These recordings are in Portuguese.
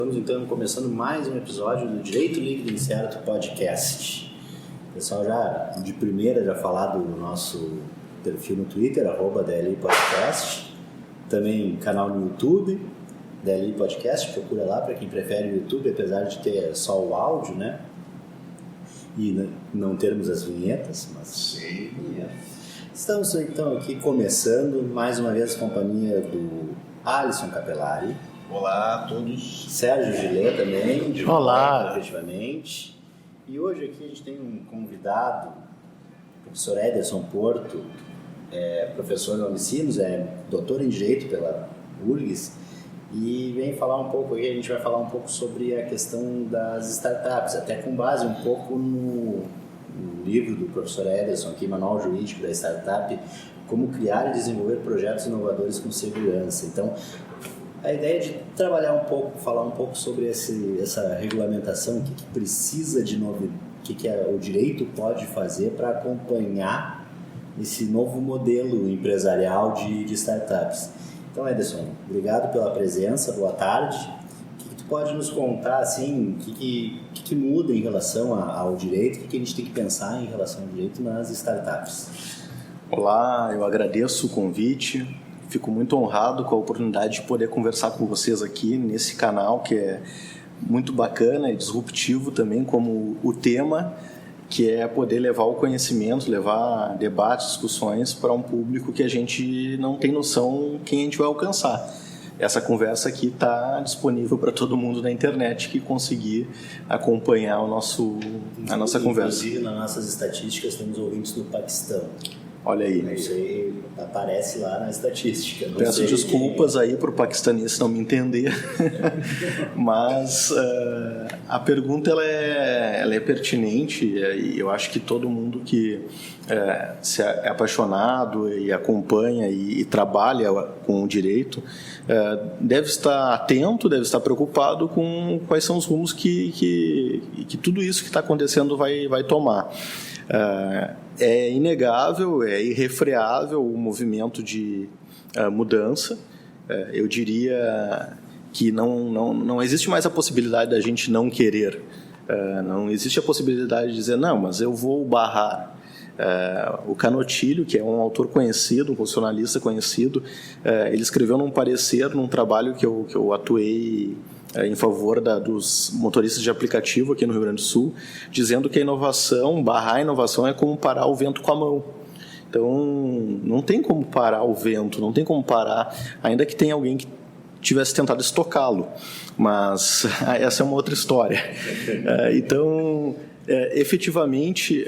Estamos então começando mais um episódio do Direito Líquido Incerto Podcast. O pessoal já de primeira já falar do nosso perfil no Twitter, @DLI Podcast, também canal no YouTube, DLI Podcast, procura lá para quem prefere o YouTube, apesar de ter só o áudio, né? E não termos as vinhetas, mas sim. Estamos então aqui começando mais uma vez a companhia do Alisson Capelari. Olá a todos. Sérgio Gillet também, de Olá. volta, efetivamente. E hoje aqui a gente tem um convidado, o professor Ederson Porto, professor da Unicinos, doutor em Direito pela URGS, e vem falar um pouco aí, a gente vai falar um pouco sobre a questão das startups, até com base um pouco no livro do professor Ederson, aqui, Manual Jurídico da Startup, como criar e desenvolver projetos inovadores com segurança. Então, a ideia é de trabalhar um pouco, falar um pouco sobre essa regulamentação, o que precisa de novo, o que o direito pode fazer para acompanhar esse novo modelo empresarial de startups. Então, Ederson, obrigado pela presença, boa tarde. O que tu pode nos contar, assim, o que muda em relação ao direito, o que a gente tem que pensar em relação ao direito nas startups? Olá, eu agradeço o convite. Fico muito honrado com a oportunidade de poder conversar com vocês aqui nesse canal que é muito bacana e disruptivo também, como o tema, que é poder levar o conhecimento, levar debates, discussões para um público que a gente não tem noção quem a gente vai alcançar. Essa conversa aqui está disponível para todo mundo na internet que conseguir acompanhar a nossa conversa. Inclusive, nas nossas estatísticas, temos ouvintes do Paquistão. Olha aí. Não sei, aparece lá na estatística. Peço desculpas aí para o paquistanês não me entender, mas a pergunta ela é pertinente e eu acho que todo mundo que se é apaixonado e acompanha e trabalha com o direito deve estar atento, deve estar preocupado com quais são os rumos que tudo isso que está acontecendo vai tomar. É inegável, é irrefreável o movimento de mudança. Eu diria que não existe mais a possibilidade da gente não querer. Não existe a possibilidade de dizer, não, mas eu vou barrar. O Canotilho, que é um autor conhecido, um constitucionalista conhecido, ele escreveu num parecer, num trabalho que eu atuei em favor dos motoristas de aplicativo aqui no Rio Grande do Sul, dizendo que barrar a inovação é como parar o vento com a mão. Então, não tem como parar o vento, não tem como parar, ainda que tenha alguém que tivesse tentado estocá-lo, mas essa é uma outra história. Então, efetivamente,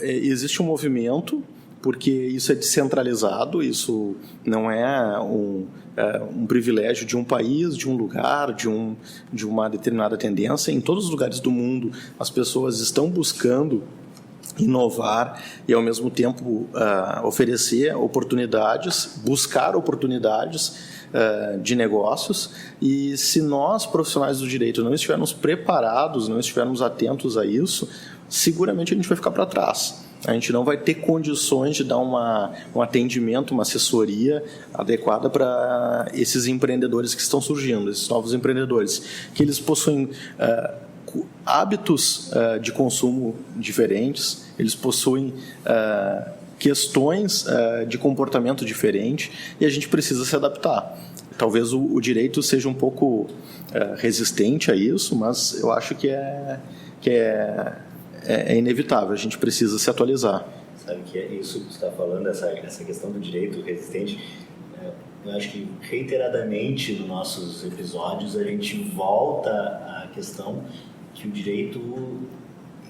existe um movimento, porque isso é descentralizado, isso não é um privilégio de um país, de um lugar, de uma determinada tendência. Em todos os lugares do mundo, as pessoas estão buscando inovar e, ao mesmo tempo, oferecer oportunidades, buscar oportunidades de negócios. E se nós, profissionais do direito, não estivermos preparados, não estivermos atentos a isso, seguramente a gente vai ficar para trás. A gente não vai ter condições de dar um atendimento, uma assessoria adequada para esses empreendedores que estão surgindo, esses novos empreendedores, que eles possuem hábitos de consumo diferentes, eles possuem questões de comportamento diferente e a gente precisa se adaptar. Talvez o direito seja um pouco resistente a isso, mas eu acho que é inevitável, a gente precisa se atualizar. Sabe que é isso que você está falando, essa questão do direito resistente, eu acho que reiteradamente nos nossos episódios a gente volta à questão que o direito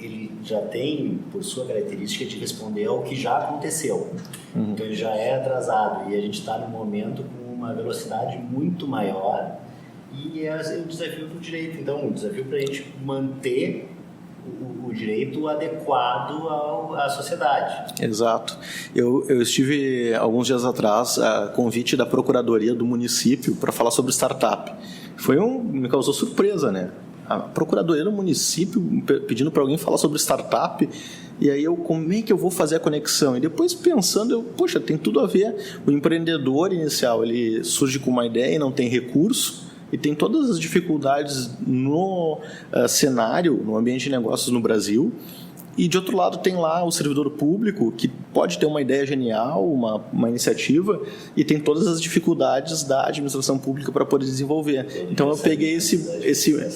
ele já tem, por sua característica, de responder ao que já aconteceu. Uhum. Então ele já é atrasado e a gente está num momento com uma velocidade muito maior e é o desafio do direito. Então o desafio para a gente manter o direito adequado à sociedade. Exato. Eu estive, alguns dias atrás, a convite da Procuradoria do município para falar sobre startup. Me causou surpresa, né? A Procuradoria do município pedindo para alguém falar sobre startup, e aí como é que eu vou fazer a conexão? E depois pensando, poxa, tem tudo a ver. O empreendedor inicial, ele surge com uma ideia e não tem recurso, e tem todas as dificuldades no cenário, no ambiente de negócios no Brasil. E, de outro lado, tem lá o servidor público, que pode ter uma ideia genial, uma iniciativa, e tem todas as dificuldades da administração pública para poder desenvolver. Então, eu peguei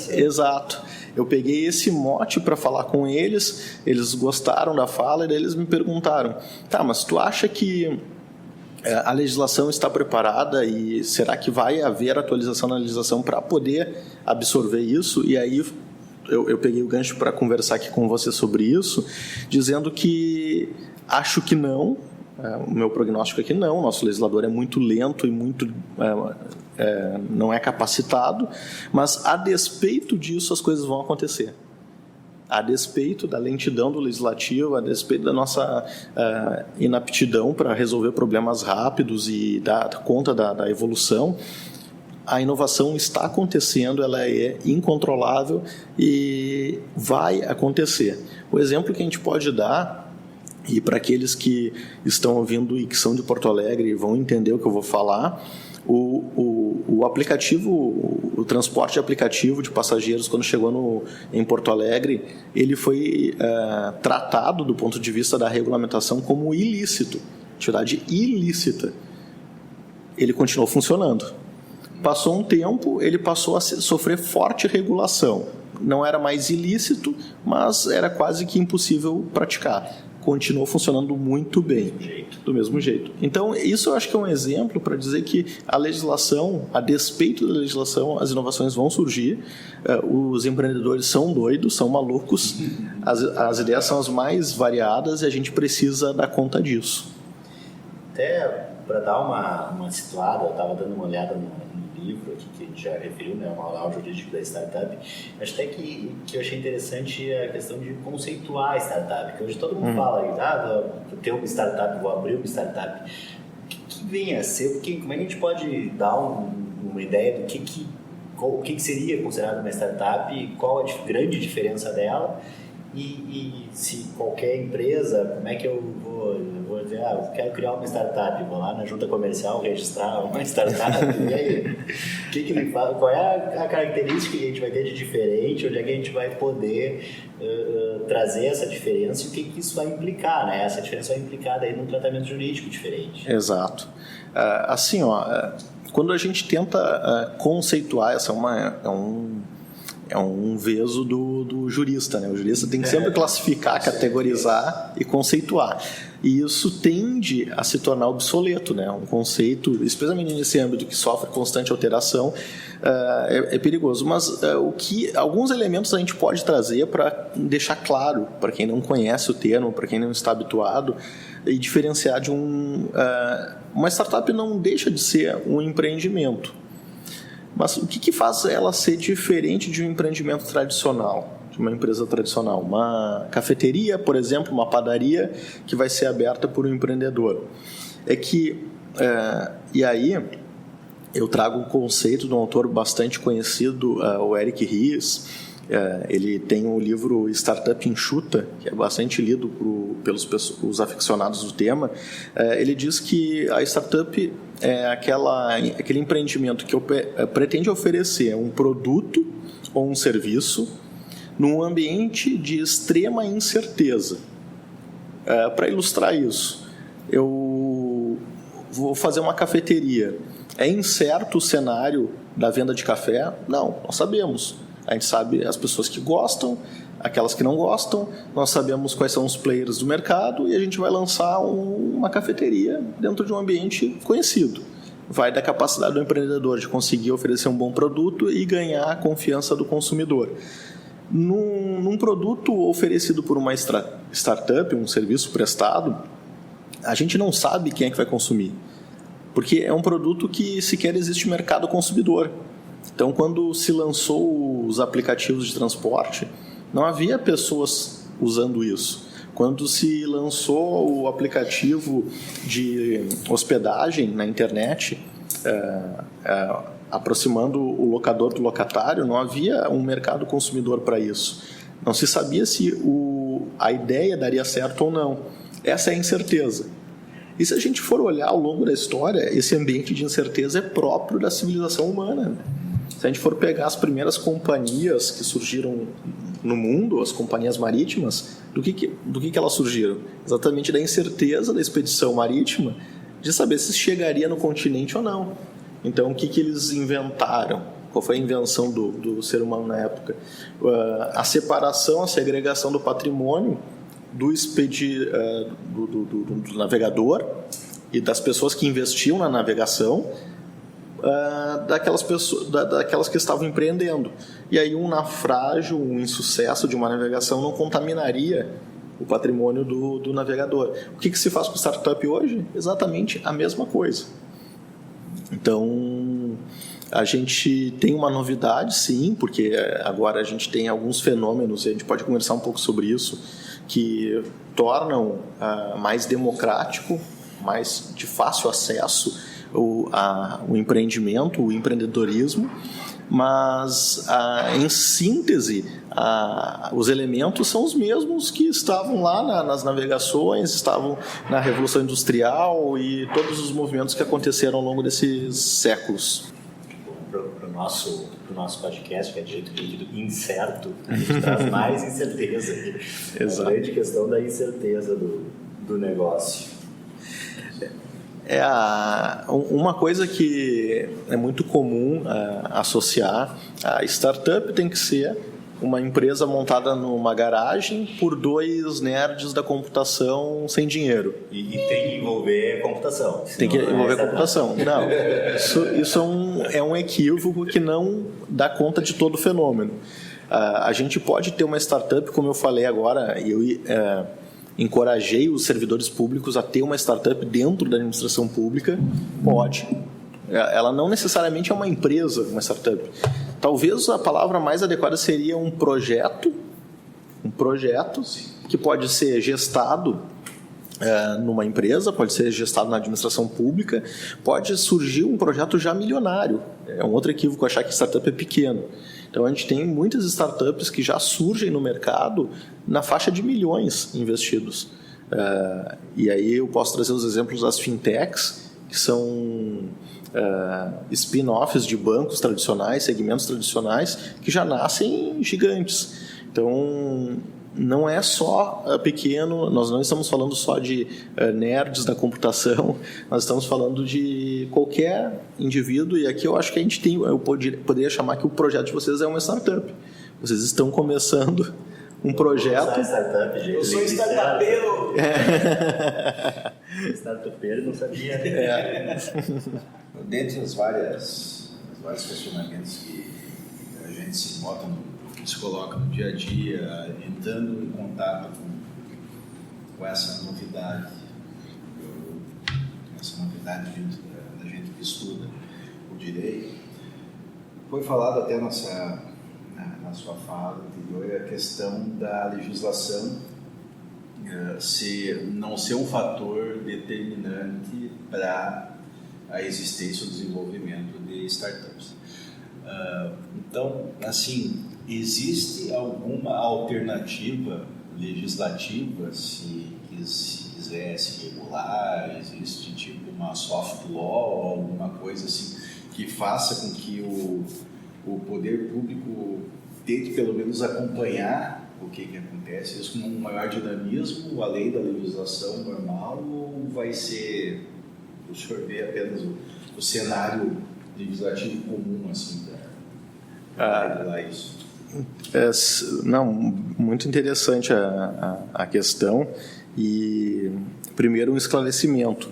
exato. Eu peguei esse mote para falar com eles, eles gostaram da fala, e daí eles me perguntaram, tá, mas tu acha que a legislação está preparada e será que vai haver atualização na legislação para poder absorver isso? E aí eu peguei o gancho para conversar aqui com você sobre isso, dizendo que acho que não, o meu prognóstico é que não, o nosso legislador é muito lento e muito não é capacitado, mas a despeito disso as coisas vão acontecer. A despeito da lentidão do legislativo, a despeito da nossa inaptidão para resolver problemas rápidos e dar conta da evolução, a inovação está acontecendo, ela é incontrolável e vai acontecer. O exemplo que a gente pode dar, e para aqueles que estão ouvindo e que são de Porto Alegre vão entender o que eu vou falar, o aplicativo, o transporte aplicativo de passageiros, quando chegou em Porto Alegre, ele foi tratado do ponto de vista da regulamentação como ilícito, atividade ilícita. Ele continuou funcionando. Passou um tempo, ele passou a sofrer forte regulação. Não era mais ilícito, mas era quase que impossível praticar. Continuou funcionando muito bem, do mesmo jeito. Então, isso eu acho que é um exemplo para dizer que a legislação, a despeito da legislação, as inovações vão surgir, os empreendedores são doidos, são malucos, as ideias são as mais variadas e a gente precisa dar conta disso. Até para dar uma situada, eu estava dando uma olhada no livro aqui que a gente já referiu, né, o Manual Jurídico da Startup. Acho até que eu achei interessante a questão de conceituar a startup, que hoje todo mundo fala aí, vou ter uma startup, vou abrir uma startup. O que vem a ser? Como é que a gente pode dar uma ideia do que seria considerado uma startup, qual a grande diferença dela e se qualquer empresa, como é que eu vou dizer, eu quero criar uma startup, vou lá na junta comercial registrar uma startup, e aí, que ele fala, qual é a característica que a gente vai ter de diferente, onde é que a gente vai poder trazer essa diferença e o que isso vai implicar, né? Essa diferença vai implicar daí num tratamento jurídico diferente. Exato. Assim, quando a gente tenta conceituar, essa é um veso do jurista, né? O jurista tem que sempre classificar, categorizar e conceituar. E isso tende a se tornar obsoleto, né? Um conceito, especialmente nesse âmbito que sofre constante alteração, é perigoso. Mas alguns elementos a gente pode trazer para deixar claro, para quem não conhece o termo, para quem não está habituado, e diferenciar de uma startup não deixa de ser um empreendimento. Mas o que faz ela ser diferente de um empreendimento tradicional, de uma empresa tradicional? Uma cafeteria, por exemplo, uma padaria que vai ser aberta por um empreendedor. É que, e aí, eu trago um conceito de um autor bastante conhecido, o Eric Ries. Ele tem um livro Startup Enxuta, que é bastante lido pelos os aficionados do tema. Ele diz que a startup é aquele empreendimento que pretende oferecer um produto ou um serviço num ambiente de extrema incerteza. Para ilustrar isso, eu vou fazer uma cafeteria. É incerto o cenário da venda de café? Não, nós sabemos. A gente sabe as pessoas que gostam, aquelas que não gostam, nós sabemos quais são os players do mercado e a gente vai lançar uma cafeteria dentro de um ambiente conhecido. Vai da capacidade do empreendedor de conseguir oferecer um bom produto e ganhar a confiança do consumidor. Num produto oferecido por uma startup, um serviço prestado, a gente não sabe quem é que vai consumir, porque é um produto que sequer existe mercado consumidor. Então, quando se lançou os aplicativos de transporte, não havia pessoas usando isso. Quando se lançou o aplicativo de hospedagem na internet, aproximando o locador do locatário, não havia um mercado consumidor para isso. Não se sabia se a ideia daria certo ou não. Essa é a incerteza. E se a gente for olhar ao longo da história, esse ambiente de incerteza é próprio da civilização humana. Se a gente for pegar as primeiras companhias que surgiram no mundo, as companhias marítimas, do que elas surgiram? Exatamente da incerteza da expedição marítima de saber se chegaria no continente ou não. Então, o que eles inventaram? Qual foi a invenção do ser humano na época? A separação, a segregação do patrimônio do navegador e das pessoas que investiam na navegação, daquelas que estavam empreendendo. E aí um naufrágio, um insucesso de uma navegação não contaminaria o patrimônio do navegador. O que se faz com startup hoje? Exatamente a mesma coisa. Então, a gente tem uma novidade, sim, porque agora a gente tem alguns fenômenos, e a gente pode conversar um pouco sobre isso, que tornam mais democrático, mais de fácil acesso o empreendimento, o empreendedorismo, mas em síntese os elementos são os mesmos que estavam lá nas navegações, estavam na Revolução Industrial e todos os movimentos que aconteceram ao longo desses séculos. Para o nosso podcast, que é de jeito líquido incerto, a gente traz mais incerteza aqui. Exato. A grande questão da incerteza do negócio. Uma coisa que é muito comum associar, a startup tem que ser uma empresa montada numa garagem por 2 nerds da computação sem dinheiro. E tem que envolver computação. Tem que envolver computação. Não, isso é um equívoco que não dá conta de todo o fenômeno. A gente pode ter uma startup, como eu falei agora, e eu encorajei os servidores públicos a ter uma startup dentro da administração pública. Pode. Ela não necessariamente é uma empresa, uma startup. Talvez a palavra mais adequada seria um projeto que pode ser gestado numa empresa, pode ser gestado na administração pública, pode surgir um projeto já milionário. É um outro equívoco achar que startup é pequeno. Então, a gente tem muitas startups que já surgem no mercado na faixa de milhões investidos. E aí eu posso trazer os exemplos das fintechs, que são spin-offs de bancos tradicionais, segmentos tradicionais, que já nascem gigantes. Então, não é só pequeno, nós não estamos falando só de nerds da computação, nós estamos falando de qualquer indivíduo, e aqui eu acho que a gente tem, eu poderia chamar que o projeto de vocês é uma startup. Vocês estão começando um projeto... Eu sou startupeiro! Startupeiro, não sabia. Dentre os vários questionamentos que a gente se bota se coloca no dia a dia, entrando em contato com essa novidade, dentro da gente que estuda o direito. Foi falado até na sua fala anterior a questão da legislação não ser um fator determinante para a existência ou desenvolvimento de startups. Então, assim, existe alguma alternativa legislativa, se quisesse regular, existe tipo uma soft law, alguma coisa assim, que faça com que o poder público tente pelo menos acompanhar o que acontece, isso com um maior dinamismo, além da legislação normal, ou vai ser, o senhor vê apenas o cenário legislativo comum assim para regular isso? Não, muito interessante a questão. E primeiro um esclarecimento.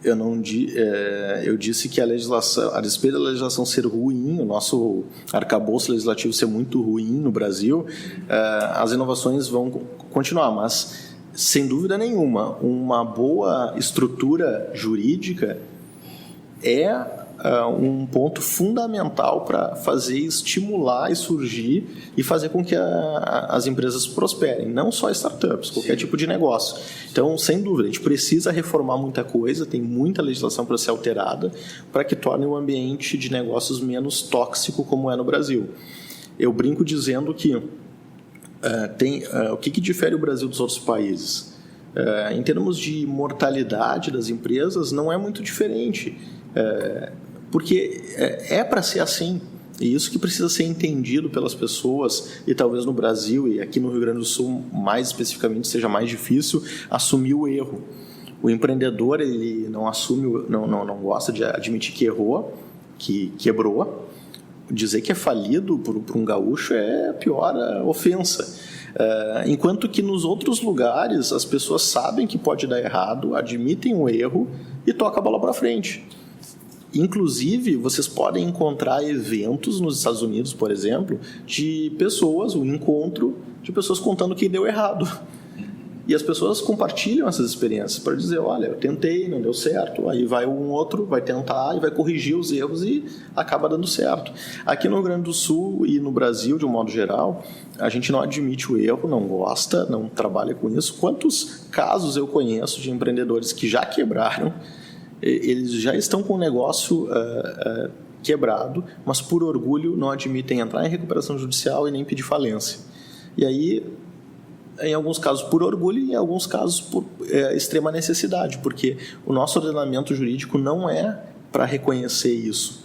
Eu disse que a legislação, a despeito da legislação ser ruim, o nosso arcabouço legislativo ser muito ruim no Brasil, as inovações vão continuar, mas sem dúvida nenhuma, uma boa estrutura jurídica é um ponto fundamental para estimular e surgir e fazer com que as empresas prosperem, não só startups, qualquer tipo de negócio. Então, sem dúvida, a gente precisa reformar muita coisa, tem muita legislação para ser alterada para que torne o ambiente de negócios menos tóxico como é no Brasil. Eu brinco dizendo que o que difere o Brasil dos outros países? Em termos de mortalidade das empresas, não é muito diferente. porque é para ser assim. E isso que precisa ser entendido pelas pessoas, e talvez no Brasil e aqui no Rio Grande do Sul, mais especificamente, seja mais difícil assumir o erro. O empreendedor, ele não assume, não gosta de admitir que errou, que quebrou. Dizer que é falido para um gaúcho é a pior ofensa. Enquanto que nos outros lugares as pessoas sabem que pode dar errado, admitem o erro e tocam a bola para frente. Inclusive, vocês podem encontrar eventos nos Estados Unidos, por exemplo, de pessoas, um encontro de pessoas contando que deu errado. E as pessoas compartilham essas experiências para dizer, olha, eu tentei, não deu certo. Aí vai um outro, vai tentar e vai corrigir os erros e acaba dando certo. Aqui no Rio Grande do Sul e no Brasil, de um modo geral, a gente não admite o erro, não gosta, não trabalha com isso. Quantos casos eu conheço de empreendedores que já quebraram, eles já estão com o negócio quebrado, mas por orgulho não admitem entrar em recuperação judicial e nem pedir falência. E aí, em alguns casos por orgulho e em alguns casos por extrema necessidade, porque o nosso ordenamento jurídico não é para reconhecer isso,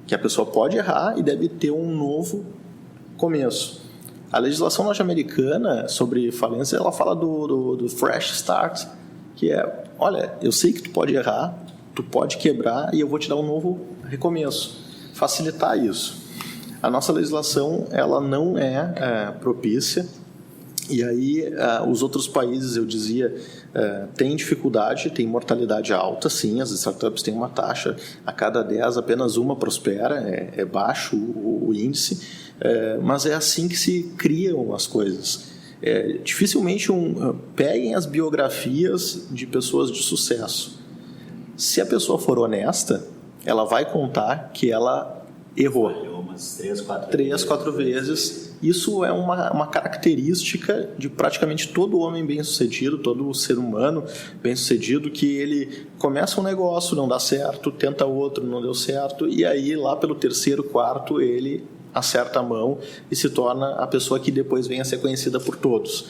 que a pessoa pode errar e deve ter um novo começo. A legislação norte-americana sobre falência, ela fala do fresh start, que é, olha, eu sei que tu pode errar, tu pode quebrar e eu vou te dar um novo recomeço, facilitar isso. A nossa legislação, ela não é propícia. E aí, os outros países, eu dizia, têm dificuldade, têm mortalidade alta, sim, as startups têm uma taxa, a cada 10 apenas uma prospera, é baixo o índice, mas é assim que se criam as coisas. Dificilmente peguem as biografias de pessoas de sucesso. Se a pessoa for honesta, ela vai contar que ela errou. Umas 3-4 vezes. Isso é uma característica de praticamente todo homem bem-sucedido, todo ser humano bem-sucedido, que ele começa um negócio, não dá certo, tenta outro, não deu certo, e aí lá pelo 3º, 4º ele acerta a mão e se torna a pessoa que depois vem a ser conhecida por todos.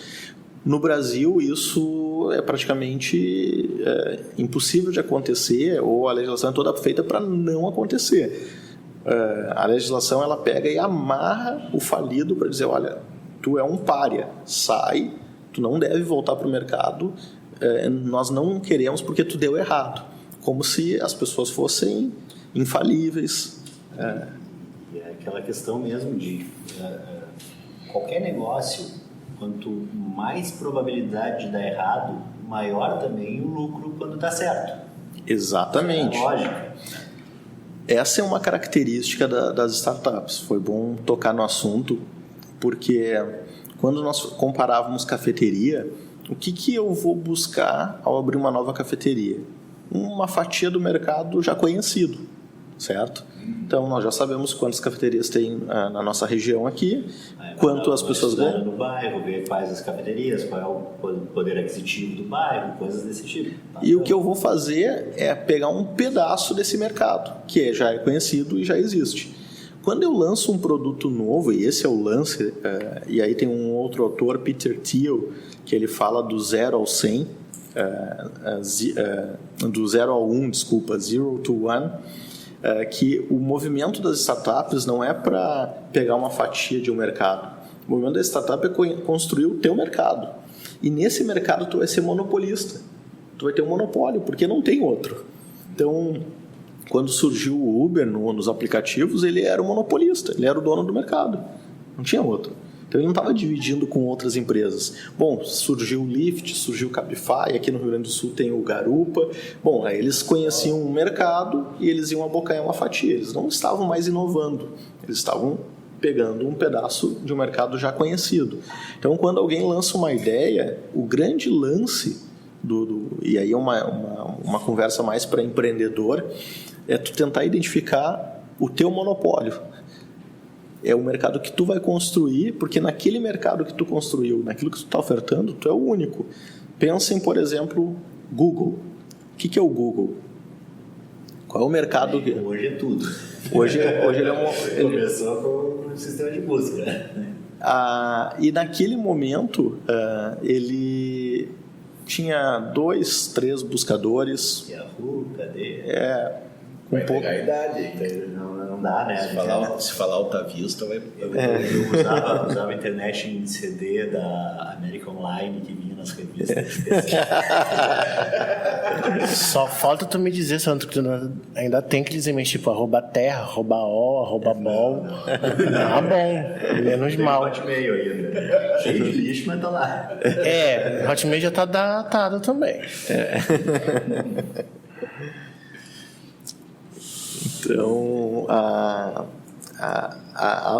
No Brasil, isso é praticamente impossível de acontecer, ou a legislação é toda feita para não acontecer. A legislação, ela pega e amarra o falido para dizer, olha, tu é um pária, sai, tu não deve voltar para o mercado, nós não queremos porque tu deu errado. Como se as pessoas fossem infalíveis. E é aquela questão mesmo de qualquer negócio, quanto mais probabilidade de dar errado, maior também o lucro quando dá certo. Exatamente. É lógica. Essa é uma característica das startups. Foi bom tocar no assunto, porque quando nós comparávamos cafeteria, o que eu vou buscar ao abrir uma nova cafeteria? Uma fatia do mercado já conhecido, certo? Então, nós já sabemos quantas cafeterias tem na nossa região aqui, quanto as pessoas ganham. No bairro, ver quais as cafeterias, qual é o poder aquisitivo do bairro, coisas desse tipo. E o que eu vou fazer é pegar um pedaço desse mercado, que já é conhecido e já existe. Quando eu lanço um produto novo, e esse é o lance, e aí tem um outro autor, Peter Thiel, que ele fala do 0 ao 100, do 0 ao 1, desculpa, 0 to 1, que o movimento das startups não é para pegar uma fatia de um mercado. O movimento da startup é construir o teu mercado. E nesse mercado tu vai ser monopolista. Tu vai ter um monopólio, porque não tem outro. Então, quando surgiu o Uber nos aplicativos, ele era o monopolista, ele era o dono do mercado. Não tinha outro. Então ele não estava dividindo com outras empresas. Bom, surgiu o Lyft, surgiu o Cabify, aqui no Rio Grande do Sul tem o Garupa. Bom, aí eles conheciam o mercado e eles iam abocanhar uma fatia. Eles não estavam mais inovando, eles estavam pegando um pedaço de um mercado já conhecido. Então, quando alguém lança uma ideia, o grande lance, e aí é uma conversa mais para empreendedor, é tu tentar identificar o teu monopólio. É o mercado que tu vai construir, porque naquele mercado que tu construiu, naquilo que tu está ofertando, tu é o único. Pensem, por exemplo, Google. O que é o Google? Qual é o mercado? Hoje é tudo. Hoje ele é Começou com o sistema de busca. E naquele momento, ele tinha 2, 3 buscadores. Yahoo, cadê? Vai pegar a idade. Não dá, né? Se falar Alta Vista, vai... Eu usava a internet em CD da América Online, que vinha nas revistas. Só falta tu me dizer, Santo, que tu ainda tem que dizer, mas tipo, @terra, @o, @bol. Tá bom, menos mal. Hotmail ainda. Cheio de lixo, mas tá lá. Hotmail já tá datado também. Então,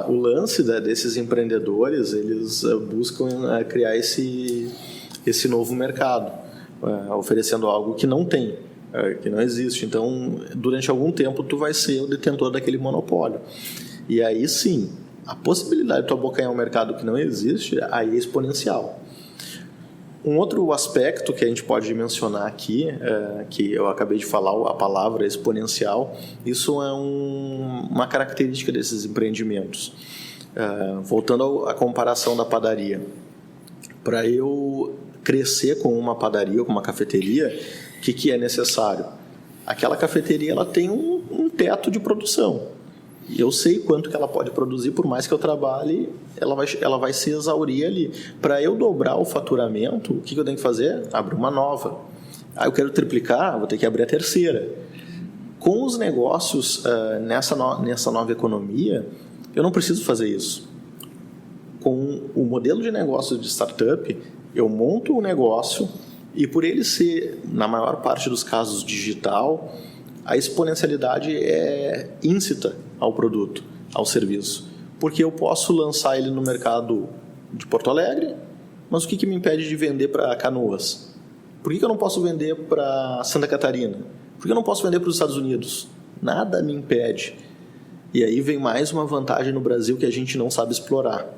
o lance desses empreendedores, eles buscam criar esse novo mercado, oferecendo algo que não tem, que não existe. Então, durante algum tempo, tu vai ser o detentor daquele monopólio. E aí, sim, a possibilidade de tu abocanhar um mercado que não existe, aí é exponencial. Um outro aspecto que a gente pode mencionar aqui, que eu acabei de falar, a palavra exponencial, isso é uma característica desses empreendimentos. Voltando à comparação da padaria. Para eu crescer com uma padaria ou com uma cafeteria, o que é necessário? Aquela cafeteria ela tem um teto de produção. E eu sei quanto que ela pode produzir, por mais que eu trabalhe, ela vai se exaurir ali. Para eu dobrar o faturamento, o que eu tenho que fazer? Abrir uma nova. Eu quero triplicar, vou ter que abrir a terceira. Com os negócios nessa nova economia, eu não preciso fazer isso. Com o modelo de negócio de startup, eu monto o negócio e por ele ser, na maior parte dos casos, digital, a exponencialidade é íncita ao produto, ao serviço. Porque eu posso lançar ele no mercado de Porto Alegre, mas o que me impede de vender para Canoas? Por que eu não posso vender para Santa Catarina? Por que eu não posso vender para os Estados Unidos? Nada me impede. E aí vem mais uma vantagem no Brasil que a gente não sabe explorar.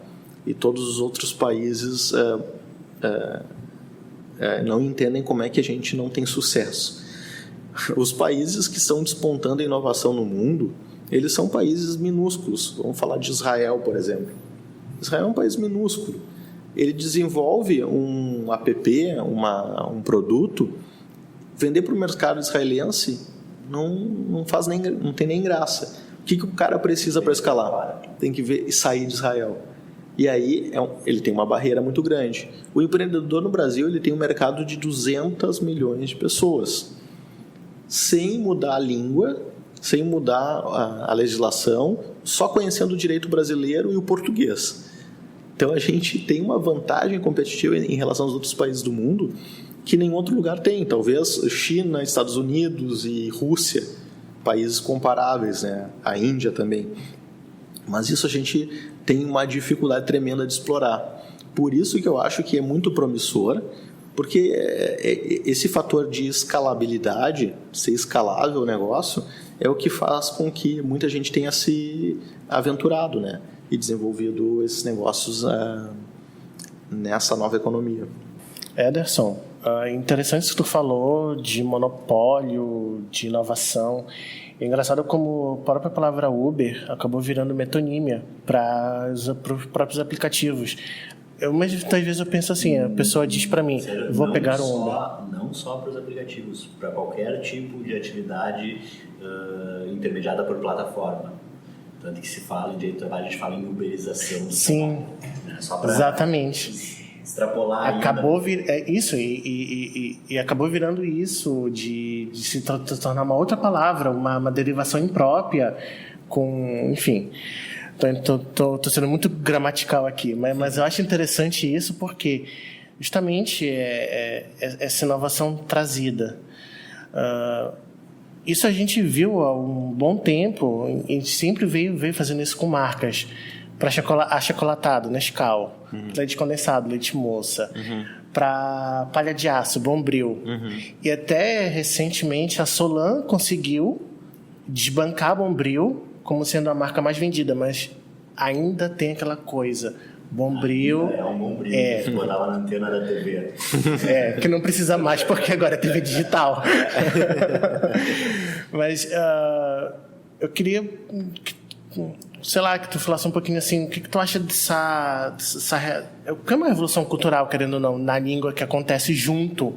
E todos os outros países não entendem como é que a gente não tem sucesso. Os países que estão despontando a inovação no mundo, eles são países minúsculos. Vamos falar de Israel, por exemplo. Israel é um país minúsculo. Ele desenvolve um app, um produto, vender para o mercado israelense não tem nem graça. O que o cara precisa para escalar? Tem que ver e sair de Israel. E aí ele tem uma barreira muito grande. O empreendedor no Brasil ele tem um mercado de 200 milhões de pessoas. Sem mudar a língua, sem mudar a legislação, só conhecendo o direito brasileiro e o português. Então a gente tem uma vantagem competitiva em relação aos outros países do mundo que nenhum outro lugar tem. Talvez China, Estados Unidos e Rússia, países comparáveis, né? A Índia também. Mas isso a gente tem uma dificuldade tremenda de explorar. Por isso que eu acho que é muito promissor, porque esse fator de escalabilidade, ser escalável o negócio, é o que faz com que muita gente tenha se aventurado, né? E desenvolvido esses negócios nessa nova economia. Ederson, interessante isso que tu falou de monopólio, de inovação. É engraçado como a própria palavra Uber acabou virando metonímia para os próprios aplicativos. Mas às vezes eu penso assim, a pessoa diz para mim, vou pegar um Uber. Não só para os aplicativos, para qualquer tipo de atividade intermediada por plataforma. Tanto que se fala em direito do trabalho, a gente fala em uberização. Sim, né? Só pra exatamente. Extrapolar acabou isso e acabou virando isso de se tornar uma outra palavra, uma derivação imprópria, enfim. Estou sendo muito gramatical aqui, mas eu acho interessante isso porque justamente essa inovação trazida. Isso a gente viu há um bom tempo, a gente sempre veio fazendo isso com marcas. Para achocolatado, Nescau, leite condensado, leite moça, para palha de aço, Bombril. E até recentemente a Solan conseguiu desbancar a Bombril como sendo a marca mais vendida, mas ainda tem aquela coisa. Bombril. É um Bombril que botava na antena da TV. Que não precisa mais porque agora é TV digital. Mas eu queria sei lá, que tu falasse um pouquinho assim, o que tu acha dessa o que é uma revolução cultural, querendo ou não, na língua que acontece junto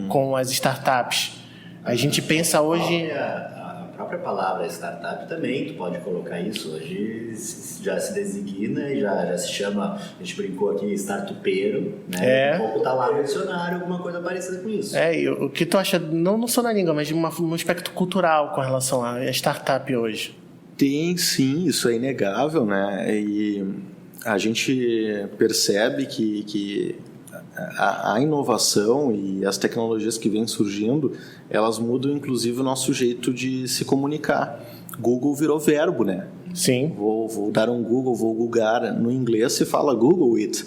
com as startups? A gente pensa hoje... A própria própria palavra startup também, tu pode colocar isso. Hoje já se designa e já se chama, a gente brincou aqui, startupeiro, né? Um pouco tá lá no dicionário, alguma coisa parecida com isso. E o que tu acha, não só na língua, mas de um aspecto cultural com relação à startup hoje? Tem, sim, isso é inegável, né? E a gente percebe que a inovação e as tecnologias que vêm surgindo, elas mudam inclusive o nosso jeito de se comunicar. Google virou verbo, né? Sim. Vou dar um Google, vou googar. No inglês se fala Google it.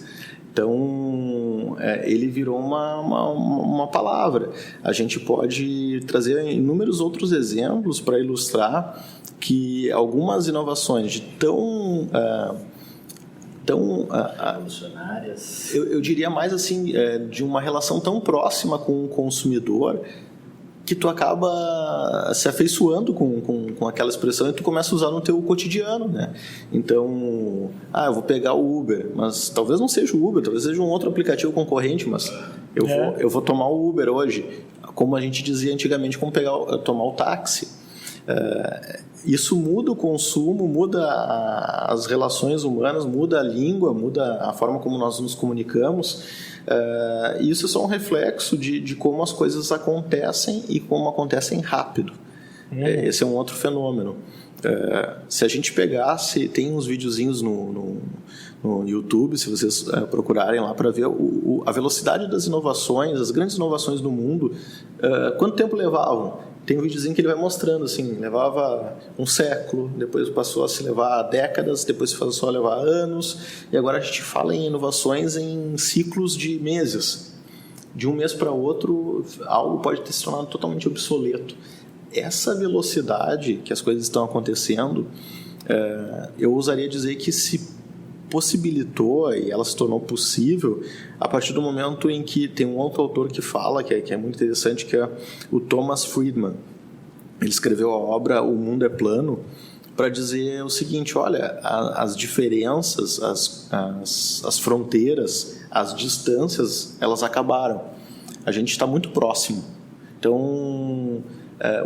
Então, ele virou uma palavra. A gente pode trazer inúmeros outros exemplos para ilustrar que algumas inovações de tão revolucionárias. Eu diria mais assim, de uma relação tão próxima com o consumidor, que tu acaba se afeiçoando com aquela expressão e tu começa a usar no teu cotidiano, né? Então, eu vou pegar o Uber, mas talvez não seja o Uber, talvez seja um outro aplicativo concorrente, mas eu vou tomar o Uber hoje, como a gente dizia antigamente, como tomar o táxi. Isso muda o consumo, muda as relações humanas, muda a língua, muda a forma como nós nos comunicamos. Isso é só um reflexo de como as coisas acontecem e como acontecem rápido. Esse é um outro fenômeno. Se a gente pegasse, tem uns videozinhos no YouTube, se vocês procurarem lá para ver a velocidade das inovações, as grandes inovações do mundo, quanto tempo levavam? Tem um videozinho que ele vai mostrando, assim, levava um século, depois passou a se levar décadas, depois passou a levar anos, e agora a gente fala em inovações em ciclos de meses. De um mês para outro, algo pode ter se tornado totalmente obsoleto. Essa velocidade que as coisas estão acontecendo, eu ousaria dizer que se possibilitou e ela se tornou possível a partir do momento em que tem um outro autor que fala, que é muito interessante, que é o Thomas Friedman. Ele escreveu a obra O Mundo é Plano para dizer o seguinte: olha, as diferenças, as fronteiras, as distâncias, elas acabaram. A gente está muito próximo. Então,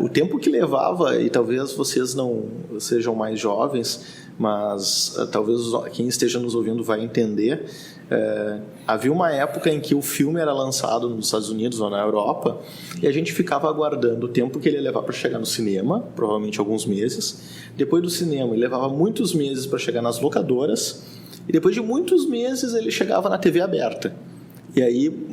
o tempo que levava, e talvez vocês não sejam mais jovens, mas talvez quem esteja nos ouvindo vai entender, havia uma época em que o filme era lançado nos Estados Unidos ou na Europa e a gente ficava aguardando o tempo que ele ia levar para chegar no cinema, provavelmente alguns meses. Depois do cinema, ele levava muitos meses para chegar nas locadoras e depois de muitos meses ele chegava na TV aberta. E aí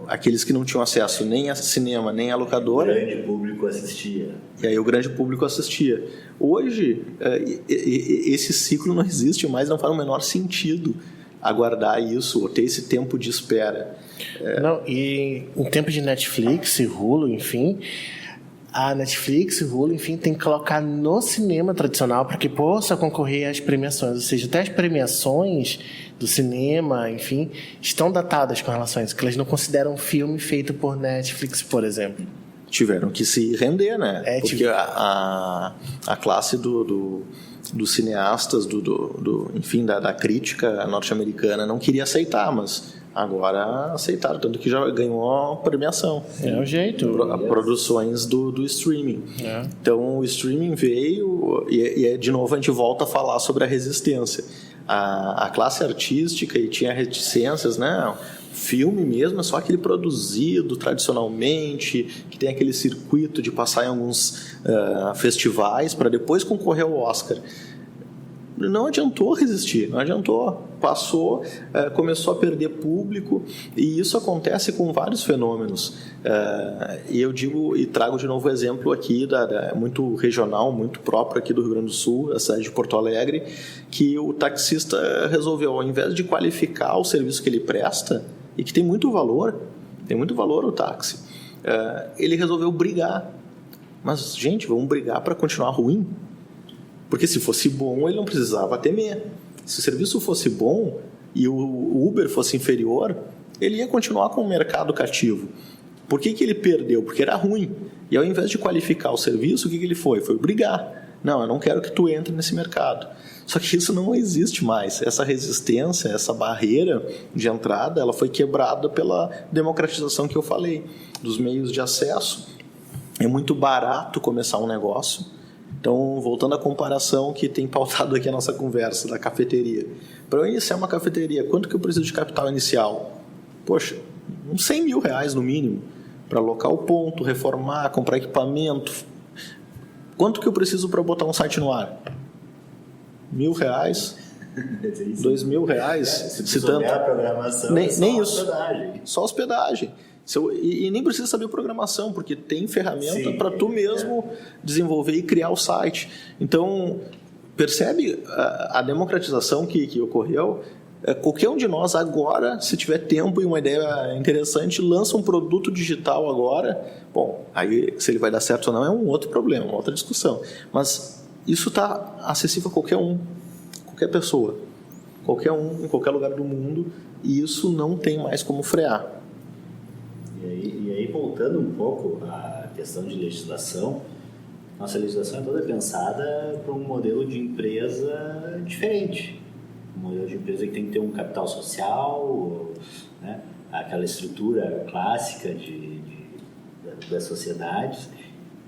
aqueles que não tinham acesso nem a cinema nem a locadora, o grande público assistia. E aí o grande público assistia. Hoje esse ciclo não existe mais, não faz o menor sentido aguardar isso ou ter esse tempo de espera. Não, e em tempo de Netflix e Hulu, enfim, a Netflix e Hulu, enfim, tem que colocar no cinema tradicional para que possa concorrer às premiações. Ou seja, até as premiações do cinema, enfim, estão datadas com relação a isso, que elas não consideram um filme feito por Netflix, por exemplo. Tiveram que se render, né? Porque a classe dos cineastas, enfim, da crítica norte-americana não queria aceitar, mas agora aceitaram, tanto que já ganhou a premiação. É o jeito. Produções do streaming. Então, o streaming veio e, de novo, a gente volta a falar sobre a resistência. A classe artística e tinha reticências, né? Filme mesmo é só aquele produzido tradicionalmente, que tem aquele circuito de passar em alguns festivais para depois concorrer ao Oscar. Não adiantou resistir, não adiantou. Passou, começou a perder público, e isso acontece com vários fenômenos. E eu digo e trago de novo o exemplo aqui, muito regional, muito próprio aqui do Rio Grande do Sul, a cidade de Porto Alegre, que o taxista resolveu, ao invés de qualificar o serviço que ele presta, e que tem muito valor o táxi, ele resolveu brigar. Mas, gente, vamos brigar para continuar ruim? Porque se fosse bom, ele não precisava temer. Se o serviço fosse bom e o Uber fosse inferior, ele ia continuar com o mercado cativo. Por que ele perdeu? Porque era ruim. E ao invés de qualificar o serviço, o que ele foi? Foi brigar. Não, eu não quero que tu entre nesse mercado. Só que isso não existe mais. Essa resistência, essa barreira de entrada, ela foi quebrada pela democratização que eu falei, dos meios de acesso. é muito barato começar um negócio. Então, voltando à comparação que tem pautado aqui a nossa conversa da cafeteria. Para eu iniciar uma cafeteria, quanto que eu preciso de capital inicial? Poxa, uns 100 mil reais no mínimo, para alocar o ponto, reformar, comprar equipamento. Quanto que eu preciso para botar um site no ar? R$1.000? R$2.000? Se tanto. A programação, nem só isso. Hospedagem. Só hospedagem. E nem precisa saber programação, porque tem ferramenta para tu mesmo desenvolver e criar o site. Então, percebe a democratização que ocorreu? Qualquer um de nós agora, se tiver tempo e uma ideia interessante, lança um produto digital agora. Bom, aí se ele vai dar certo ou não é um outro problema, uma outra discussão. Mas isso está acessível a qualquer um, qualquer pessoa, qualquer um, em qualquer lugar do mundo, e isso não tem mais como frear. E aí, voltando um pouco à questão de legislação, nossa legislação é toda pensada para um modelo de empresa diferente. Um modelo de empresa que tem que ter um capital social, né? Aquela estrutura clássica das sociedades,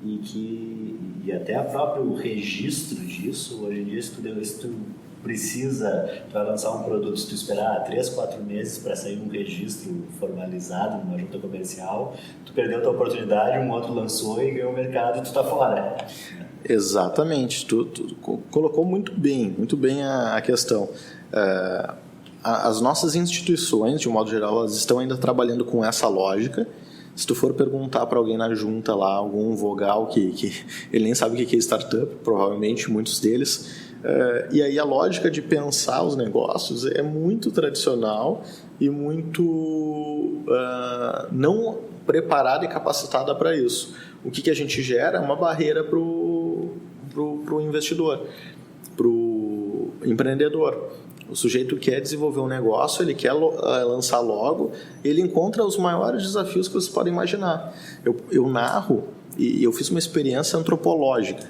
e até o próprio registro disso. Hoje em dia, se tu precisa, tu vai lançar um produto, se tu esperar 3, 4 meses para sair um registro formalizado numa junta comercial, tu perdeu a tua oportunidade, um outro lançou e ganhou o mercado e tu tá fora. Exatamente, tu colocou muito bem a questão. As nossas instituições, de um modo geral, elas estão ainda trabalhando com essa lógica. Se tu for perguntar para alguém na junta lá, algum vogal que ele nem sabe o que é startup, provavelmente muitos deles. E aí a lógica de pensar os negócios é muito tradicional e muito não preparada e capacitada para isso. O que a gente gera é uma barreira para o investidor, para o empreendedor. O sujeito quer desenvolver um negócio, ele quer lançar logo, ele encontra os maiores desafios que vocês podem imaginar. Eu narro e eu fiz uma experiência antropológica.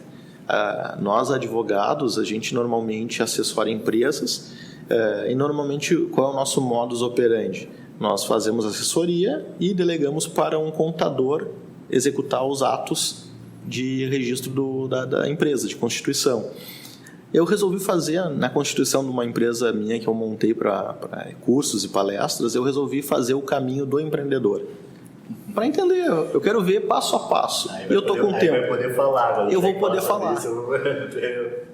Nós, advogados, a gente normalmente assessora empresas e normalmente qual é o nosso modus operandi? Nós fazemos assessoria e delegamos para um contador executar os atos de registro da empresa, de constituição. Eu resolvi fazer, na constituição de uma empresa minha que eu montei para cursos e palestras, eu resolvi fazer o caminho do empreendedor. Para entender, eu quero ver passo a passo. Eu estou com tempo. Vai poder falar. Eu vou poder falar.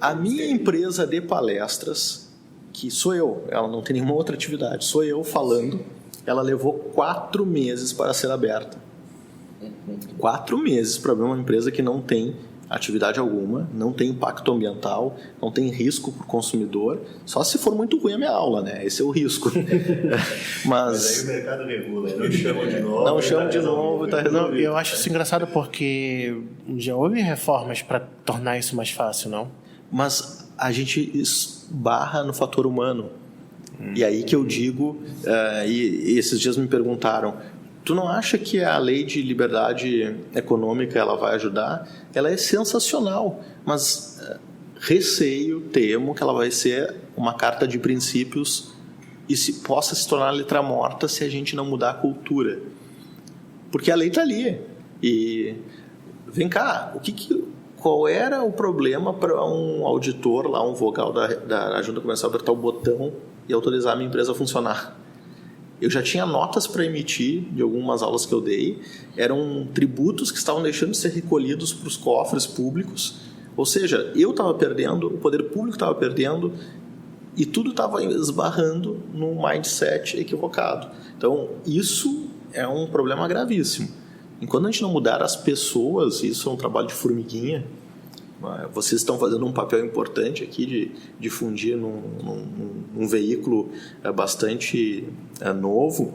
A minha empresa de palestras, que sou eu, ela não tem nenhuma outra atividade, sou eu falando, ela levou 4 meses para ser aberta. 4 meses para abrir uma empresa que não tem atividade alguma, não tem impacto ambiental, não tem risco para o consumidor, só se for muito ruim a minha aula, né? Esse é o risco. Mas aí o mercado regula, não chama de novo. Não chama de novo, tá resolvido. Eu acho isso engraçado porque já houve reformas para tornar isso mais fácil, não? Mas a gente esbarra no fator humano. E aí que eu digo, e esses dias me perguntaram, tu não acha que a lei de liberdade econômica ela vai ajudar? Ela é sensacional, mas temo que ela vai ser uma carta de princípios e possa se tornar letra morta se a gente não mudar a cultura. Porque a lei está ali. E vem cá, qual era o problema para um auditor, lá um vogal da junta começar a apertar o botão e autorizar a minha empresa a funcionar? Eu já tinha notas para emitir de algumas aulas que eu dei, eram tributos que estavam deixando de ser recolhidos para os cofres públicos, ou seja, eu estava perdendo, o poder público estava perdendo e tudo estava esbarrando num mindset equivocado. Então, isso é um problema gravíssimo. Enquanto a gente não mudar as pessoas, isso é um trabalho de formiguinha. Vocês estão fazendo um papel importante aqui de difundir num veículo bastante novo,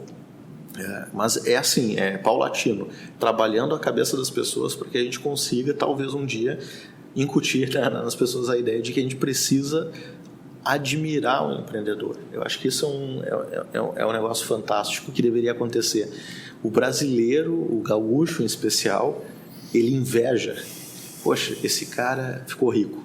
mas é assim, é paulatino, trabalhando a cabeça das pessoas para que a gente consiga, talvez um dia, incutir nas pessoas a ideia de que a gente precisa admirar o empreendedor. Eu acho que isso é um negócio fantástico que deveria acontecer. O brasileiro, o gaúcho em especial, ele inveja. Poxa, esse cara ficou rico.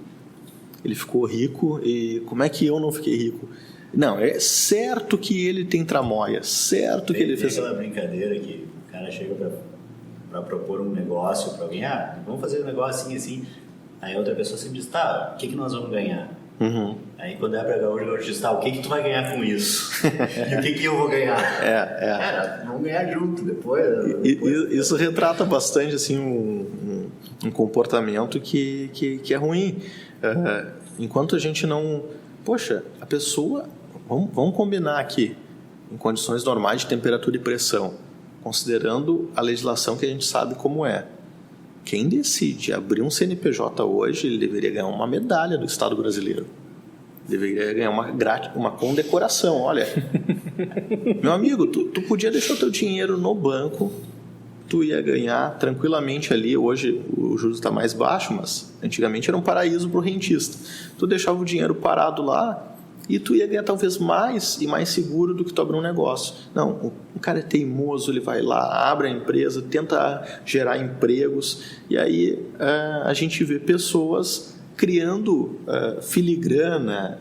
Ele ficou rico e como é que eu não fiquei rico? Não, é certo que ele tem tramóia, certo que ele fez... aquela brincadeira que o cara chega para propor um negócio para alguém, vamos fazer um negócio assim. Aí a outra pessoa sempre diz, tá, o que nós vamos ganhar? Uhum. Aí quando é para o gaúcho diz, tá, o que tu vai ganhar com isso? E o que eu vou ganhar? Cara, vamos ganhar junto depois. Isso retrata bastante assim, um comportamento que é ruim. Enquanto a gente não... Poxa, a pessoa... Vamos combinar aqui, em condições normais de temperatura e pressão, considerando a legislação que a gente sabe como é. Quem decide abrir um CNPJ hoje, ele deveria ganhar uma medalha do Estado brasileiro. Deveria ganhar uma condecoração. Olha, meu amigo, tu podia deixar o teu dinheiro no banco, tu ia ganhar tranquilamente ali. Hoje o juros está mais baixo, mas antigamente era um paraíso para o rentista. Tu deixava o dinheiro parado lá e tu ia ganhar talvez mais e mais seguro do que tu abrir um negócio. Não, o cara é teimoso, ele vai lá, abre a empresa, tenta gerar empregos, e aí a gente vê pessoas criando filigrana.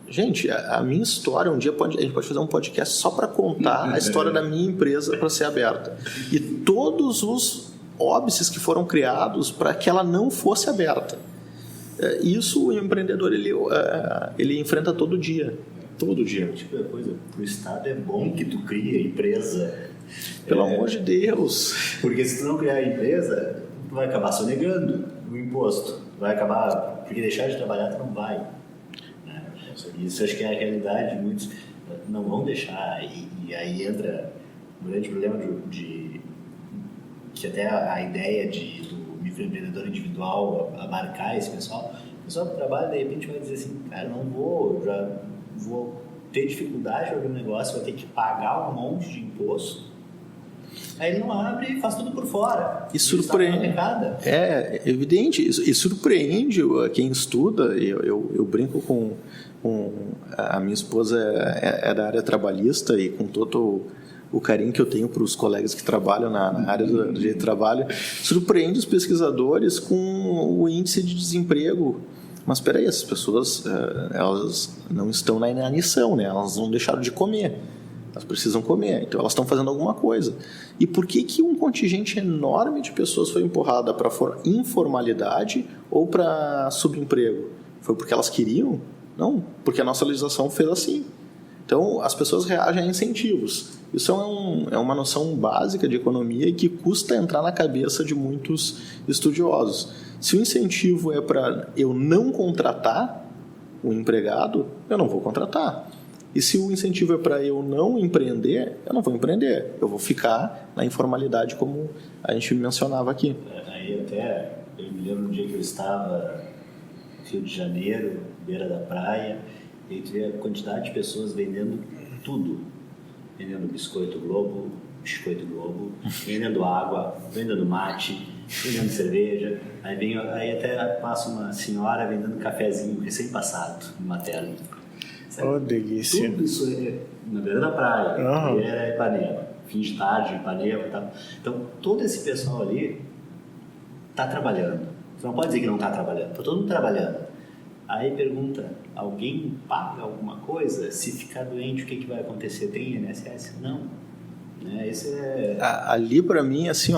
Gente, a minha história, um dia a gente pode fazer um podcast só para contar a história da minha empresa para ser aberta. E todos os óbices que foram criados para que ela não fosse aberta. Isso o empreendedor ele enfrenta todo dia. Todo dia. Tipo de coisa, pro Estado é bom que tu crie a empresa. Pelo amor de Deus. Porque se tu não criar a empresa, tu vai acabar sonegando o imposto. Vai acabar... Porque deixar de trabalhar tu não vai. Né? Isso acho que é a realidade. Muitos não vão deixar. E aí entra um grande problema que até a ideia do microempreendedor individual abarcar esse pessoal. O pessoal que trabalha, de repente, vai dizer assim, cara, não vou, já vou ter dificuldade de abrir um negócio, vai ter que pagar um monte de imposto. Aí ele não abre e faz tudo por fora. E surpreende. É evidente. E surpreende quem estuda. Eu brinco com a minha esposa é da área trabalhista, e com todo o carinho que eu tenho para os colegas que trabalham na área do direito de trabalho, surpreende os pesquisadores com o índice de desemprego. Mas espera aí, essas pessoas elas não estão na inanição, né? Elas não deixaram de comer. Elas precisam comer, então elas estão fazendo alguma coisa. E por que um contingente enorme de pessoas foi empurrada para informalidade ou para subemprego? Foi porque elas queriam? Não, porque a nossa legislação fez assim. Então, as pessoas reagem a incentivos. Isso é uma noção básica de economia e que custa entrar na cabeça de muitos estudiosos. Se o incentivo é para eu não contratar o empregado, eu não vou contratar. E se o incentivo é para eu não empreender, eu não vou empreender. Eu vou ficar na informalidade, como a gente mencionava aqui. Aí até, eu me lembro um dia que eu estava no Rio de Janeiro, beira da praia, e tu vê a quantidade de pessoas vendendo tudo. Vendendo biscoito Globo, vendendo água, vendendo mate, vendendo cerveja. Aí até passa uma senhora vendendo cafezinho recém-passado, numa tela. Oh, delícia. Tudo isso é na beira da praia, era Ipanema, fim de tarde, Ipanema e tal. Então, todo esse pessoal ali está trabalhando. Você não pode dizer que não está trabalhando, está todo mundo trabalhando. Aí pergunta, alguém paga alguma coisa? Se ficar doente, o que vai acontecer? Tem INSS? Não. Ali, para mim, assim,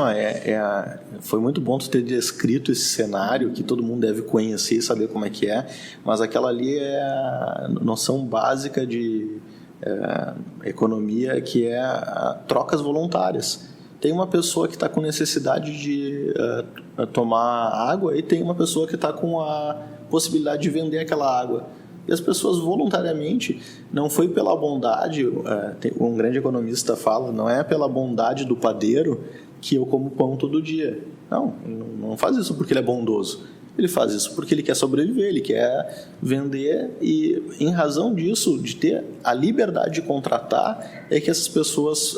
foi muito bom tu ter descrito esse cenário que todo mundo deve conhecer e saber como é que é, mas aquela ali é a noção básica de economia, que é trocas voluntárias. Tem uma pessoa que está com necessidade de tomar água e tem uma pessoa que está com a possibilidade de vender aquela água. E as pessoas voluntariamente, não foi pela bondade, um grande economista fala, não é pela bondade do padeiro que eu como pão todo dia. Não faz isso porque ele é bondoso. Ele faz isso porque ele quer sobreviver, ele quer vender, e em razão disso, de ter a liberdade de contratar, é que essas pessoas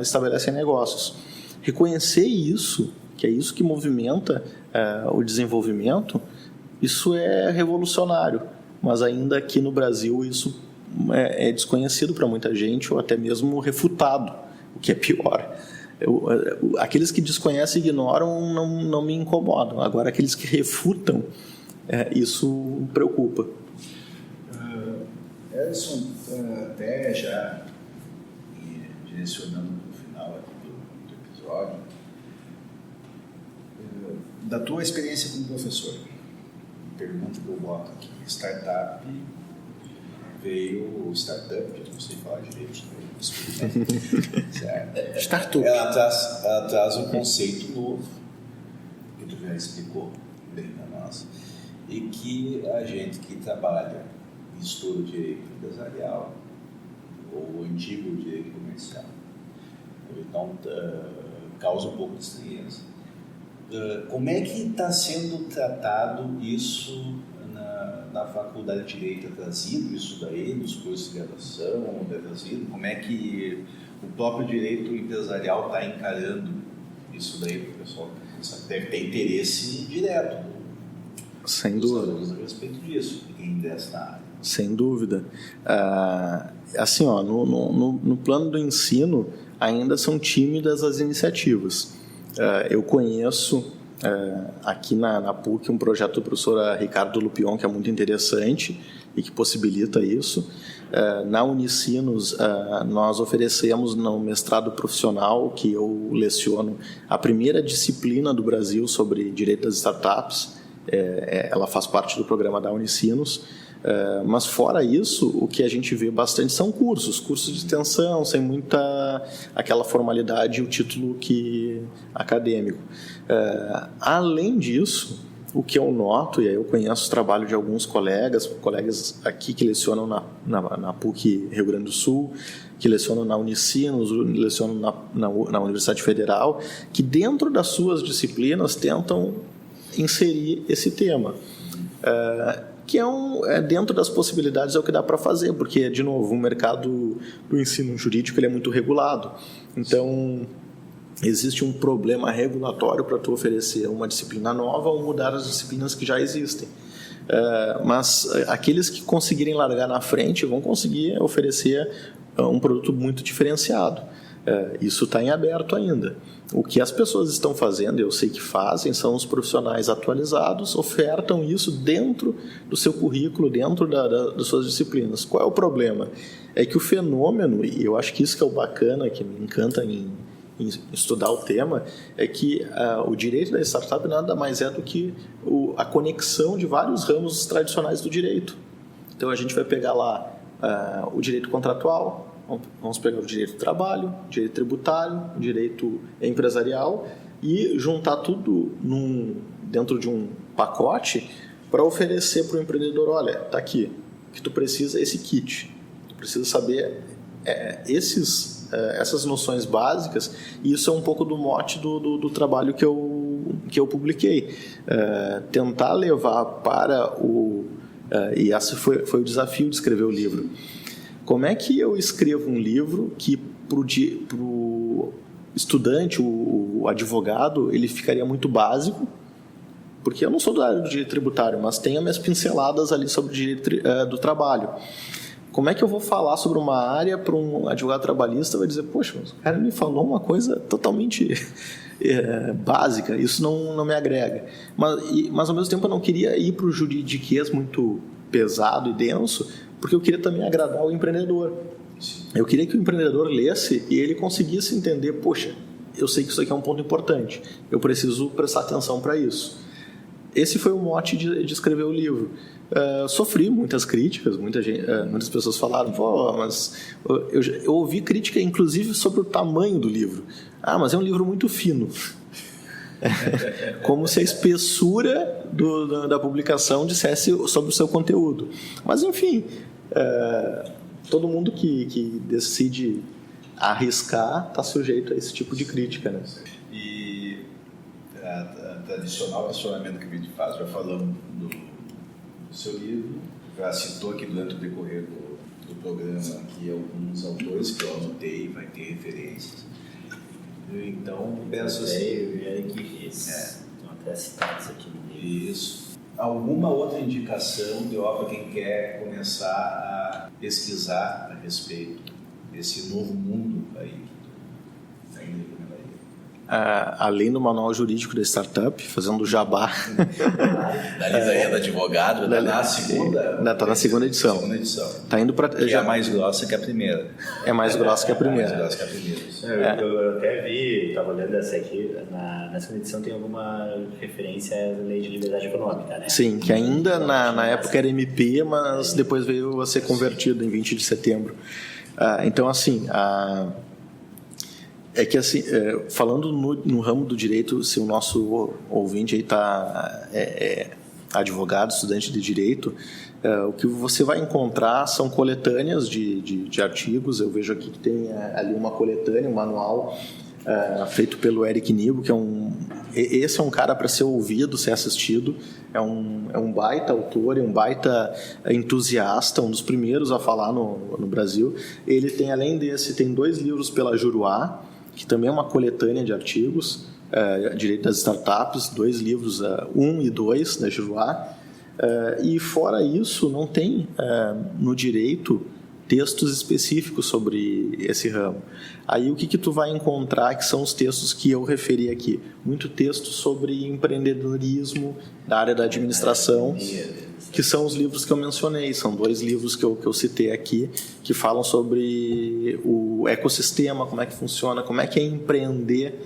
estabelecem negócios. Reconhecer isso, que é isso que movimenta o desenvolvimento, isso é revolucionário. Mas ainda aqui no Brasil isso é desconhecido para muita gente, ou até mesmo refutado, o que é pior. Aqueles que desconhecem e ignoram não me incomodam. Agora, aqueles que refutam, isso preocupa. Edson, até já direcionando para o final aqui do episódio, Da tua experiência como professor, pergunta que eu boto aqui, startup veio, startup, eu não sei falar direito, certo? Startup. Ela traz um conceito novo, que tu já explicou bem para nós, e que a gente que trabalha em estudo de direito empresarial, ou antigo direito comercial, então causa um pouco de estranheza. Como é que está sendo tratado isso na faculdade de Direito? É trazido isso daí nos cursos de graduação? É trazido? Como é que o próprio direito empresarial está encarando isso daí para o pessoal? Deve ter interesse direto Sem dúvida. a respeito disso, de quem ingressa na área. Sem dúvida. Assim, ó, no plano do ensino, ainda são tímidas as iniciativas. Eu conheço aqui na PUC um projeto do professor Ricardo Lupion, que é muito interessante e que possibilita isso. Na Unicinos, nós oferecemos no mestrado profissional, que eu leciono, a primeira disciplina do Brasil sobre direito das startups. Ela faz parte do programa da Unicinos. Mas fora isso, o que a gente vê bastante são cursos de extensão, sem muita aquela formalidade e o título acadêmico. Além disso, o que eu noto, e aí eu conheço o trabalho de alguns colegas aqui que lecionam na PUC Rio Grande do Sul, que lecionam na Unicinos, lecionam na Universidade Federal, que dentro das suas disciplinas tentam inserir esse tema. Que dentro das possibilidades é o que dá para fazer, porque, de novo, o mercado do ensino jurídico ele é muito regulado. Então, existe um problema regulatório para tu oferecer uma disciplina nova ou mudar as disciplinas que já existem. Mas aqueles que conseguirem largar na frente vão conseguir oferecer um produto muito diferenciado. Isso está em aberto ainda. O que as pessoas estão fazendo, eu sei que fazem, são os profissionais atualizados, ofertam isso dentro do seu currículo, dentro das suas disciplinas. Qual é o problema? É que o fenômeno, e eu acho que isso que é o bacana, que me encanta em estudar o tema, é que o direito da startup nada mais é do que a conexão de vários ramos tradicionais do direito. Então a gente vai pegar lá o direito contratual, vamos pegar o direito do trabalho, o direito tributário, o direito empresarial e juntar tudo dentro de um pacote para oferecer para o empreendedor, olha, está aqui, o que tu precisa é esse kit, tu precisa saber essas noções básicas, e isso é um pouco do mote do trabalho que eu publiquei. Tentar levar para e esse foi o desafio de escrever o livro. Como é que eu escrevo um livro que para o estudante, o advogado, ele ficaria muito básico, porque eu não sou da área do direito tributário, mas tenho as minhas pinceladas ali sobre o direito do trabalho. Como é que eu vou falar sobre uma área para um advogado trabalhista? Vai dizer, poxa, o cara me falou uma coisa totalmente básica, isso não me agrega. Mas ao mesmo tempo eu não queria ir para o juridiquês muito pesado e denso, porque eu queria também agradar o empreendedor. Eu queria que o empreendedor lesse e ele conseguisse entender, poxa, eu sei que isso aqui é um ponto importante, eu preciso prestar atenção para isso. Esse foi o mote de escrever o livro. Sofri muitas críticas, muitas pessoas falaram, mas eu ouvi crítica inclusive sobre o tamanho do livro. Mas é um livro muito fino. Como se a espessura da publicação dissesse sobre o seu conteúdo. Mas, enfim, todo mundo que decide arriscar está sujeito a esse tipo de crítica, né? E tradicional questionamento que a gente faz, já falamos do seu livro, já citou aqui durante o decorrer do programa aqui alguns autores que eu anotei, vai ter referências. Então, penso assim... Estão até citados aqui no livro. Isso. Alguma outra indicação para quem quer começar a pesquisar a respeito desse novo mundo aí? além do manual jurídico da startup, fazendo jabá. Da lista aí do advogado, está na segunda. Está na segunda edição. Tá indo pra, que é mais grossa que a primeira. É mais grossa que a primeira. Mais grossa que a primeira. Eu até vi, estava olhando essa aqui, na segunda edição tem alguma referência à lei de liberdade econômica, né? Sim, que ainda na época era MP, mas depois veio a ser convertido em 20 de setembro. Então, assim, é que assim, falando no ramo do direito, se o nosso ouvinte aí está advogado, estudante de direito, o que você vai encontrar são coletâneas de artigos. Eu vejo aqui que tem ali uma coletânea, um manual feito pelo Eric Nibo, que esse é um cara para ser ouvido, ser assistido. É um baita autor, é um baita entusiasta, um dos primeiros a falar no Brasil. Ele tem, além desse, tem 2 livros pela Juruá, que também é uma coletânea de artigos, Direito das Startups, 2 livros, 1 e 2 da Juruá. E fora isso, não tem no direito textos específicos sobre esse ramo. Aí o que tu vai encontrar que são os textos que eu referi aqui? Muito texto sobre empreendedorismo da área da administração, que são os livros que eu mencionei. São 2 livros que eu citei aqui, que falam sobre o ecossistema, como é que funciona, como é que é empreender,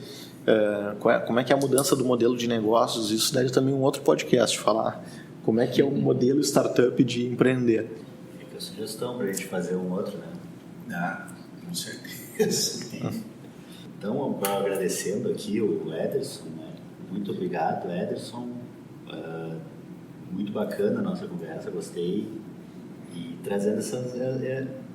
como é que é a mudança do modelo de negócios. Isso daria também um outro podcast, falar como é que é o modelo startup de empreender. Fica a sugestão para a gente fazer um outro, né? Com certeza. Então, agradecendo aqui o Ederson, né? Muito obrigado, Ederson. Muito bacana a nossa conversa, gostei. E trazendo essas...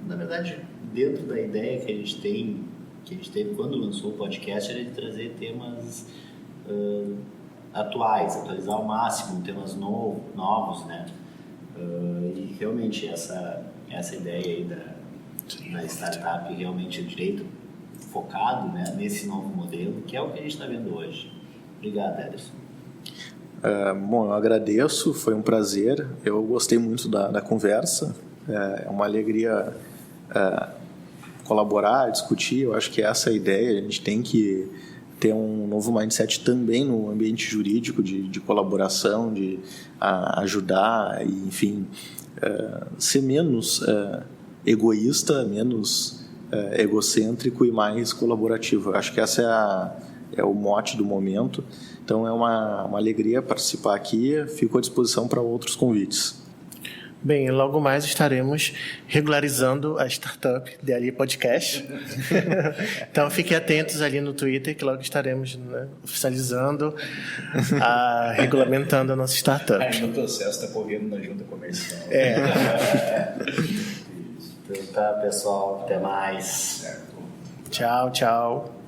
na verdade, dentro da ideia que a gente teve quando lançou o podcast, era de trazer temas atuais, atualizar ao máximo, temas novos, né? E realmente essa ideia aí da startup, realmente o direito focado, né, nesse novo modelo, que é o que a gente está vendo hoje. Obrigado, Ederson. Bom, eu agradeço, foi um prazer, eu gostei muito da conversa, é uma alegria colaborar, discutir. Eu acho que essa é a ideia, a gente tem que ter um novo mindset também no ambiente jurídico, de colaboração, de ajudar, e, enfim, ser menos egoísta, menos egocêntrico e mais colaborativo. Eu acho que essa é o mote do momento. Então é uma alegria participar aqui, fico à disposição para outros convites. Bem, logo mais estaremos regularizando a startup DLI Podcast. Então fiquem atentos ali no Twitter, que logo estaremos, né, oficializando, regulamentando a nossa startup. Aí no processo está correndo na junta comercial. Então tá, pessoal, até mais. Tchau, tchau.